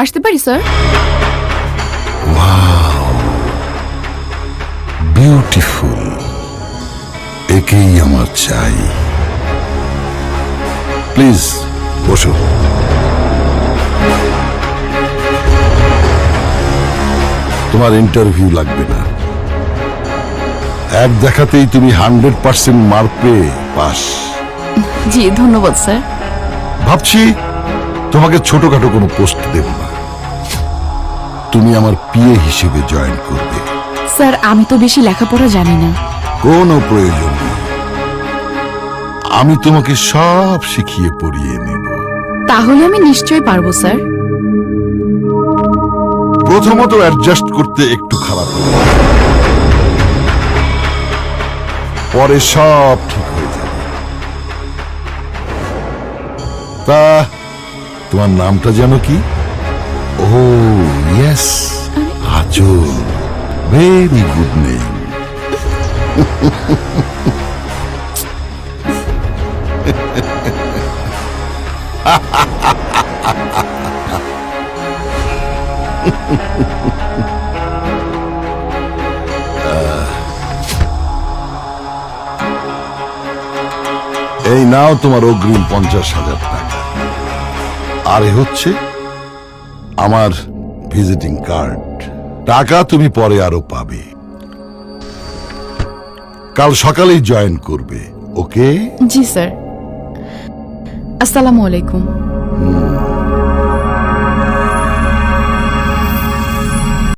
আসতে পারি sir? Wow, beautiful. একেই আমার চাই। প্লিজ বসো। তোমার ইন্টারভিউ লাগবে না। এক দেখাতেই তুমি 100% মার্ক পেয়ে পাস। জি ধন্যবাদ স্যার। ভাবছি তোমাকে ছোটখাটো কোনো পোস্ট দেব না, তুমি আমার পিএ হিসেবে জয়েন করবে। স্যার আমি তো বেশি লেখাপড়া জানি না। কোনো প্রয়োজন নেই, আমি তোমাকে সব শিখিয়ে পড়িয়ে নেব। তাহলে আমি নিশ্চয়ই পারবো স্যার। প্রথমত অ্যাডজাস্ট করতে একটু খারাপ হবে, পরে সব ঠিক হয়ে যাবে। তা তোমার নামটা যেন কি? ও ইয়েস, আচল। Very good name. এই নাও তোমার অগ্রিম 50,000 টাকা। আর এ হচ্ছে আমার ভিজিটিং কার্ড। টাকা তুমি পরে আরো পাবে। কাল সকালেই জয়েন করবে, ওকে? জি স্যার। আসসালামু আলাইকুম।